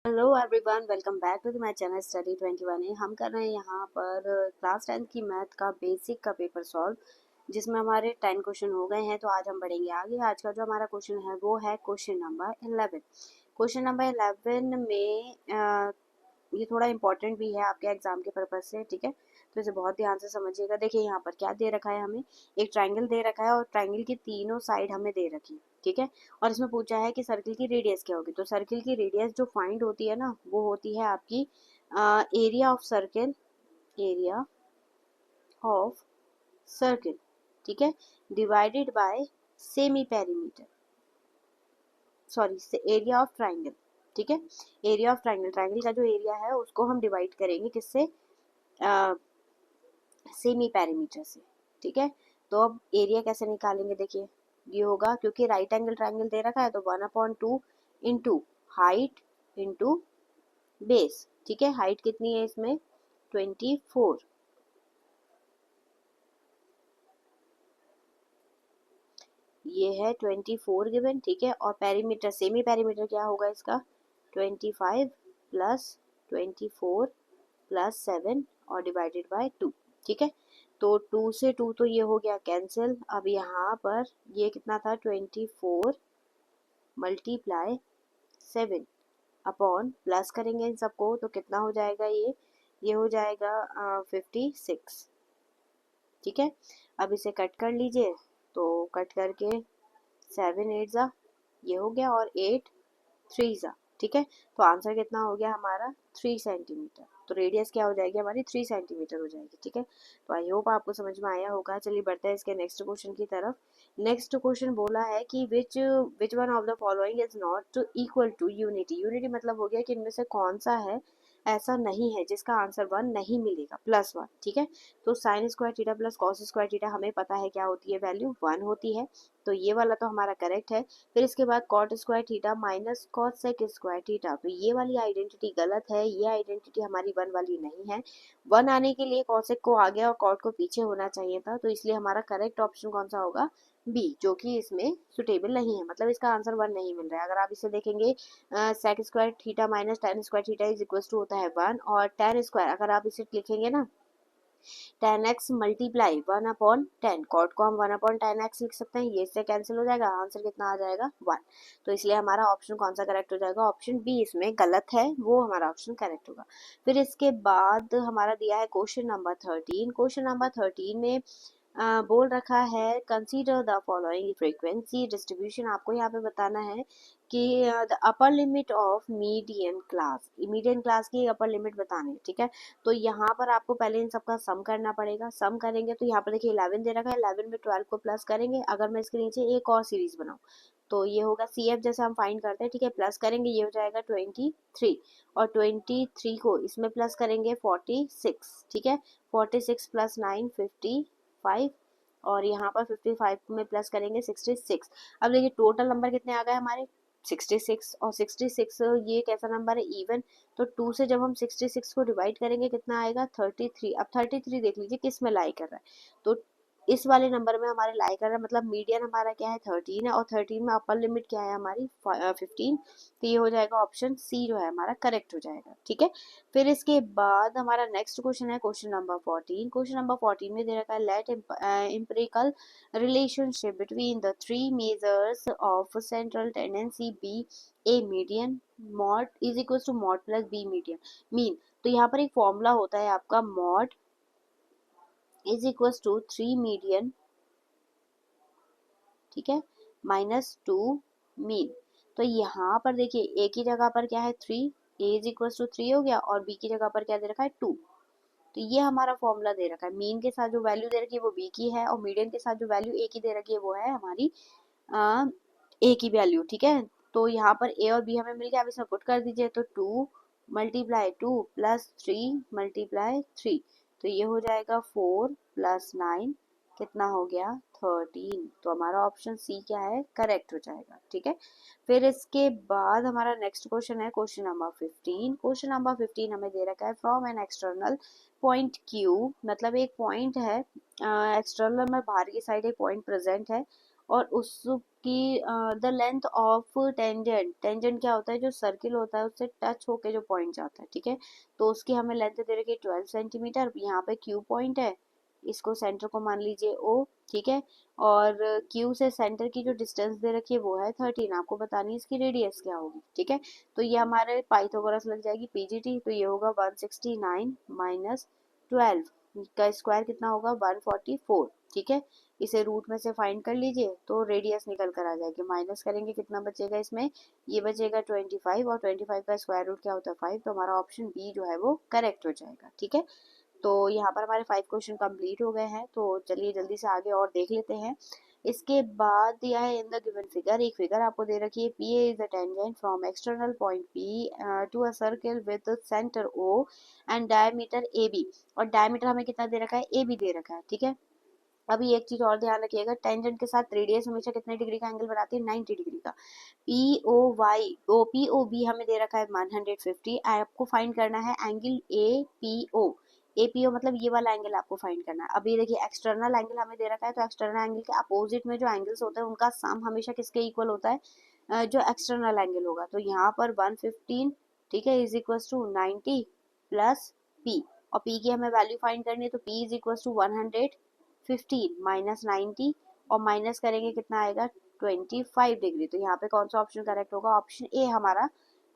Hello everyone, welcome back to my channel study 21 हम कर रहे हैं यहाँ पर क्लास 10 की मैथ का बेसिक का पेपर सॉल्व, जिसमें हमारे 10 क्वेश्चन हो गए हैं। तो आज हम बढ़ेंगे आगे। आज का जो हमारा क्वेश्चन है वो है क्वेश्चन नंबर 11। क्वेश्चन नंबर 11 में ये थोड़ा इंपॉर्टेंट भी है आपके एग्जाम के पर्पज से, ठीक है। तो इसे बहुत ध्यान से समझिएगा। देखिए यहाँ पर क्या दे रखा है, हमें एक ट्राइंगल दे रखा है और ट्राइंगल की तीनों साइड हमें दे रखी है, ठीक है। और इसमें पूछा है कि सर्किल की रेडियस क्या होगी। तो सर्किल की रेडियस जो फाइंड होती है ना, वो होती है आपकी area of circle, area of circle, ठीक है, divided by semi perimeter, sorry area of triangle, ठीक है। एरिया ऑफ ट्राइंगल, ट्राइंगल का जो एरिया है उसको हम डिवाइड करेंगे किससे, सेमी पेरीमीटर से, ठीक है। तो अब एरिया कैसे निकालेंगे, देखिए ये होगा, क्योंकि राइट एंगल ट्राइंगल दे रखा है तो 1/2 इंटू हाइट इंटू बेस, ठीक है। हाइट कितनी है इसमें 24, ये है 24 गिवन, ठीक है। और पेरीमीटर, सेमी पेरीमीटर क्या होगा इसका 25 प्लस 24 प्लस 7 और डिवाइडेड बाय 2, ठीक है। तो 2 से 2 तो ये हो गया कैंसिल। अब यहाँ पर ये कितना था 24 मल्टीप्लाई 7 अपॉन प्लस करेंगे इन सबको तो कितना हो जाएगा, ये हो जाएगा 56, ठीक है। अब इसे कट कर लीजिए, तो कट करके 7 8 जा, ये हो गया, और 8 3 जा, ठीक है। तो आंसर कितना हो गया हमारा 3 सेंटीमीटर। तो रेडियस क्या हो जाएगी हमारी 3 सेंटीमीटर हो जाएगी, ठीक है। तो आई होप आपको समझ में आया होगा। चलिए बढ़ते हैं इसके नेक्स्ट क्वेश्चन की तरफ। नेक्स्ट क्वेश्चन बोला है कि which one of the following is not equal to unity. Unity मतलब हो गया कि इनमें से कौन सा है ऐसा नहीं है जिसका आंसर 1 नहीं मिलेगा, +1, ठीक है। तो sine square theta plus cos square theta हमें पता है क्या होती है, वैल्यू 1 होती है। तो ये वाला तो हमारा करेक्ट है। फिर इसके बाद cot square theta minus cot sec square theta, तो ये वाली आइडेंटिटी गलत है, ये आइडेंटिटी हमारी 1 वाली नहीं है। 1 आने के लिए कॉसेक को आगे और कॉट को पीछे होना चाहिए था, तो इसलिए हमारा करेक्ट ऑप्शन कौन सा होगा, बी, जो कि इसमें सुटेबल नहीं है, मतलब इसका आंसर 1 नहीं मिल रहा है। अगर आप इसे देखेंगे sec square theta minus tan square theta is equal to होता है 1, और टेन स्क्वायर अगर आप इसे लिखेंगे ना 10x मल्टीप्लाई 1/10, कॉट को हम 1/10x लिख सकते हैं, ये इससे कैंसिल हो जाएगा, आंसर कितना आ जाएगा 1। तो इसलिए हमारा ऑप्शन कौन सा करेक्ट हो जाएगा, ऑप्शन बी इसमें गलत है, वो हमारा ऑप्शन करेक्ट होगा। फिर इसके बाद हमारा दिया है क्वेश्चन नंबर 13। क्वेश्चन नंबर 13 में बोल रखा है consider the following frequency distribution. आपको यहाँ पे बताना है कि the upper limit of median class, median class की अपर लिमिट बतानी है, ठीक है। तो यहाँ पर आपको पहले इन सबका सम करना पड़ेगा। सम करेंगे तो यहाँ पर देखिए 11 दे रखा है, 11 में 12 को प्लस करेंगे। अगर मैं इसके नीचे एक और सीरीज बनाऊँ तो ये होगा सी एफ, जैसे हम फाइंड करते हैं, ठीक है। प्लस करेंगे ये हो जाएगा 23, और 23 को इसमें प्लस करेंगे 46, ठीक है। 46 प्लस 9 55, और यहाँ पर 55 में प्लस करेंगे 66। अब देखिए टोटल नंबर कितने आ गए हमारे 66, और 66 ये कैसा नंबर है, इवन। तो 2 से जब हम 66 को डिवाइड करेंगे कितना आएगा 33। अब 33 देख लीजिए किस में लाई कर रहा है, तो इस वाले नंबर में हमारे लाई कर रहा है, मतलब मीडियन हमारा क्या है 13 है, और 13 में अपर लिमिट क्या है हमारी 15। तो ये हो जाएगा ऑप्शन सी जो है हमारा करेक्ट हो जाएगा, ठीक है। फिर इसके बाद हमारा नेक्स्ट क्वेश्चन है क्वेश्चन नंबर 14। क्वेश्चन नंबर 14 में दे रखा है let empirical relationship between the three measures of central tendency be a median, mod is equals to mod plus b median mean। तो यहाँ पर एक फॉर्मूला होता है आपका mod is equals to 3 median, ठीक है, माइनस 2 मीन। तो यहाँ पर देखिए a की जगह पर क्या है 3, a इज इक्वल टू 3 हो गया, और b की जगह पर क्या दे रखा है 2। तो ये हमारा फॉर्मूला दे रखा है, मीन के साथ जो वैल्यू दे रखी है वो b की है, और मीडियन के साथ जो वैल्यू a की दे रखी है वो है हमारी ए की वैल्यू, ठीक है। तो यहाँ पर ए और बी हमें मिल गया, अब इसमें पुट कर दीजिए, तो 2 मल्टीप्लाई 2 प्लस 3 मल्टीप्लाई 3, तो ये हो जाएगा 4 प्लस 9 कितना हो गया 13। तो हमारा ऑप्शन सी क्या है करेक्ट हो जाएगा, ठीक है। फिर इसके बाद हमारा नेक्स्ट क्वेश्चन है क्वेश्चन नंबर 15। क्वेश्चन नंबर 15 हमें दे रखा है from an external point Q, मतलब एक पॉइंट है एक्सटर्नल में बाहर की साइड एक पॉइंट प्रेजेंट है, और उसकी the length of tangent, tangent क्या होता है, जो सर्किल होता है उससे टच होके जो पॉइंट जाता है, ठीक है। तो उसकी हमें लेंथ दे रखी है 12 सेंटीमीटर, यहाँ पे क्यू पॉइंट है, इसको सेंटर को मान लीजिए ओ, ठीक है। और क्यू से सेंटर की जो डिस्टेंस दे रखी है वो है 13, आपको बतानी है इसकी रेडियस क्या होगी, ठीक है। तो ये हमारे पाइथागोरस लग जाएगी पीजीटी, तो ये होगा 169 माइनस 12 का स्क्वायर कितना होगा 144, ठीक है। इसे रूट में से फाइंड कर लीजिए तो रेडियस निकल कर आ जाएगी, माइनस करेंगे कितना बचेगा इसमें, ये बचेगा 25, और 25 का स्क्वायर रूट क्या होता है 5, तो हमारा ऑप्शन बी जो है वो करेक्ट हो जाएगा, ठीक है। तो यहाँ पर हमारे 5 क्वेश्चन कंप्लीट हो गए हैं, तो चलिए जल्दी से आगे और देख लेते हैं। इसके बाद दिया है इन द गिवन फिगर, एक फिगर आपको दे रखी है, P A is the tangent from external point P to a circle with centre O and diameter A B, और डायमीटर हमें कितना दे रखा है, ए बी दे रखा है, ठीक है। अभी एक चीज और ध्यान रखिएगा, टेंजेंट के साथ रेडियस हमेशा कितने डिग्री का एंगल बनाती है, 90 डिग्री का। P O Y O P O B हमें दे रखा है 150, आपको फाइंड करना है angle A P O, A P O मतलब ये वाला एंगल आपको फाइंड करना है। अभी देखिए एक्सटर्नल एंगल हमें दे रखा है, तो एक्सटर्नल एंगल के अपोजिट में जो एंगल्स होते हैं उनका सम हमेशा किसके इक्वल होता है, जो एक्सटर्नल एंगल होगा। तो यहाँ पर 115, ठीक है, is equal to 90 plus P, और पी की हमें वैल्यू फाइंड करनी है, तो P is equal to 115 minus 90, और माइनस करेंगे कितना आएगा 25 डिग्री। तो यहाँ पे कौन सा ऑप्शन करेक्ट होगा, ऑप्शन ए हमारा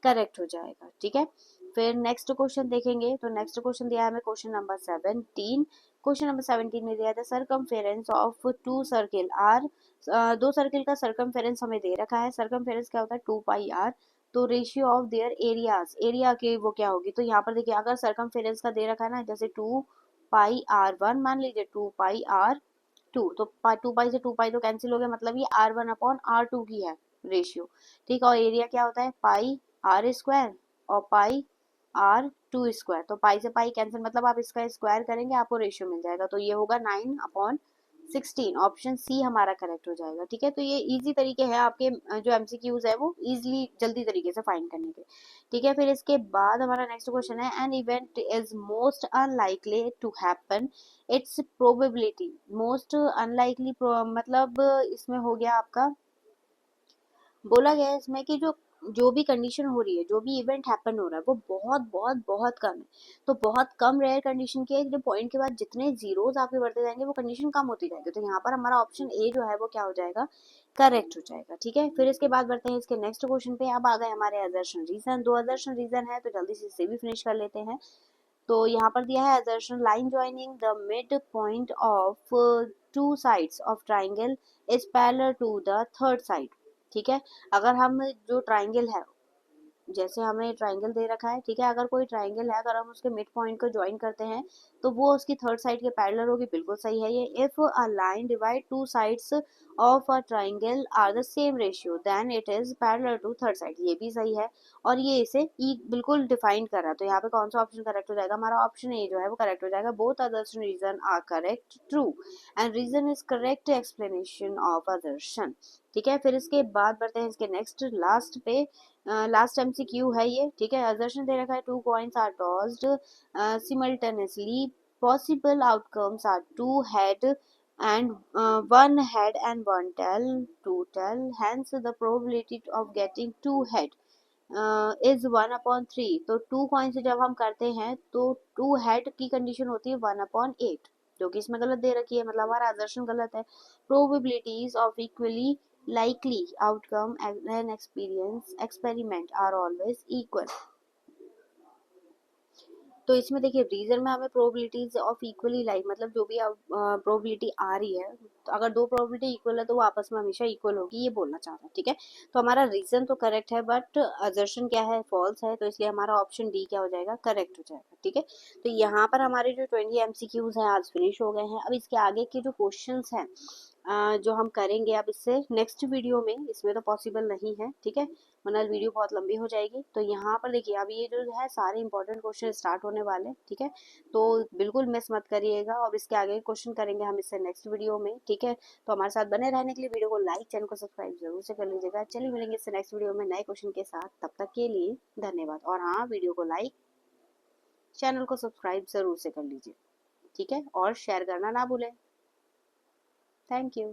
करेक्ट हो जाएगा, ठीक है। फिर नेक्स्ट क्वेश्चन देखेंगे, तो नेक्स्ट क्वेश्चन दिया है हमें क्वेश्चन नंबर 17। क्वेश्चन नंबर 17 में दिया था circumference of two circle are, दो सर्किल का सर्कमफेरेंस हमें दे रखा है, सर्कमफेरेंस क्या होता है 2 पाई आर, तो ratio of their areas, area के वो क्या होगी, तो यहाँ पर देखिए अगर सर्कमफेरेंस का दे रखा है ना, जैसे 2 पाई आर वन मान लीजिए, 2 पाई आर टू, तो 2 पाई से 2 पाई तो कैंसिल हो गया, मतलब ये R1 अपॉन R2 की है रेशियो, ठीक है। और एरिया क्या होता है पाई आर स्क्वायर और पाई R2 स्क्वायर, तो पाई से पाई कैंसिल, मतलब आप इसका स्क्वायर करेंगे आपको रेशियो मिल जाएगा, तो ये होगा 9/16, ऑप्शन सी हमारा करेक्ट हो जाएगा, ठीक है। तो ये इजी तरीके हैं आपके जो एमसीक्यूज है वो इजीली जल्दी तरीके से फाइंड करने के, ठीक है। फिर इसके बाद हमारा नेक्स्ट क्वेश्चन है, an event is most unlikely to happen, its probability, most unlikely मतलब इसमें हो गया आपका, बोला गया है इसमें कि जो जो भी कंडीशन हो रही है, जो भी इवेंट हैपन हो रहा है वो बहुत बहुत बहुत कम है, तो बहुत कम रेयर कंडीशन की है, जो पॉइंट के बाद जितने जीरोस आपके बढ़ते जाएंगे वो कंडीशन कम होती जाएगी, तो यहाँ पर हमारा ऑप्शन ए जो है वो क्या हो जाएगा, करेक्ट हो जाएगा, ठीक है। फिर इसके बाद बढ़ते हैं इसके नेक्स्ट क्वेश्चन पे, अब आ गए हमारे असर्शन रीजन, दो असर्शन रीजन है, तो जल्दी से इसे भी फिनिश कर लेते हैं। तो यहाँ पर दिया है assertion line joining the midpoint of two sides of triangle is parallel to the third side, ठीक है। अगर हम जो ट्राइंगल है, जैसे हमें ट्राइंगल दे रखा है, ठीक है, अगर कोई ट्राइंगल है, अगर हम उसके मिड पॉइंट को ज्वाइन करते हैं तो वो उसकी थर्ड साइड के पैरेलल होगी, बिल्कुल सही है ये। If a line divide two sides of a triangle are the same ratio then it is parallel to third side, ये भी सही है, और ये इसे बिल्कुल डिफाइन कर रहा है, तो यहाँ पे कौन सा ऑप्शन करेक्ट हो जाएगा, हमारा ऑप्शन ए जो है वो करेक्ट हो जाएगा, both assertion reason are correct true and reason is correct explanation of assertion, ठीक है। फिर इसके बाद बढ़ते हैं इसके नेक्स्ट लास्ट पे, लास्ट एमसीक्यू है ये, ठीक है। assertion दे रखा है two coins are tossed simultaneously, possible outcomes are two head and one head and one tail, two tail, hence the probability of getting two head is 1/3, तो to coin से जब हम करते हैं तो टू हेड की कंडीशन होती है 1/8, जो कि इसमें गलत दे रखी है, मतलब हमारा assertion गलत है। Probabilities of equally likely outcome and experience experiment are always equal, तो इसमें देखिए रीजन में हमें प्रोबेबिलिटीज ऑफ इक्वली लाइक, मतलब जो भी प्रोबेबिलिटी आ रही है, तो अगर दो प्रोबेबिलिटी इक्वल है तो वो आपस में हमेशा इक्वल होगी, ये बोलना चाह रहा है, ठीक है। तो हमारा रीजन तो करेक्ट है बट असर्शन क्या है, फॉल्स है, तो इसलिए हमारा ऑप्शन डी क्या हो जाएगा, करेक्ट हो जाएगा, ठीक है। तो यहाँ पर हमारे जो 20 एमसीक्यूज हैं आज फिनिश हो गए हैं। अब इसके आगे के जो क्वेश्चन हैं जो हम करेंगे अब इससे नेक्स्ट वीडियो में, इसमें तो पॉसिबल नहीं है, ठीक है, वरना वीडियो बहुत लंबी हो जाएगी। तो यहाँ पर देखिए अब ये जो है सारे इंपॉर्टेंट क्वेश्चन स्टार्ट होने वाले हैं, ठीक है, तो बिल्कुल मिस मत करिएगा, और इसके आगे क्वेश्चन करेंगे हम इससे नेक्स्ट वीडियो में, ठीक है। तो हमारे साथ बने रहने के लिए वीडियो को लाइक, चैनल को सब्सक्राइब जरूर से कर लीजिएगा। चलिए मिलेंगे इससे नेक्स्ट वीडियो में नए क्वेश्चन के साथ, तब तक के लिए धन्यवाद, और हाँ वीडियो को लाइक, चैनल को सब्सक्राइब जरूर से कर लीजिए, ठीक है, और शेयर करना ना भूलें। Thank you.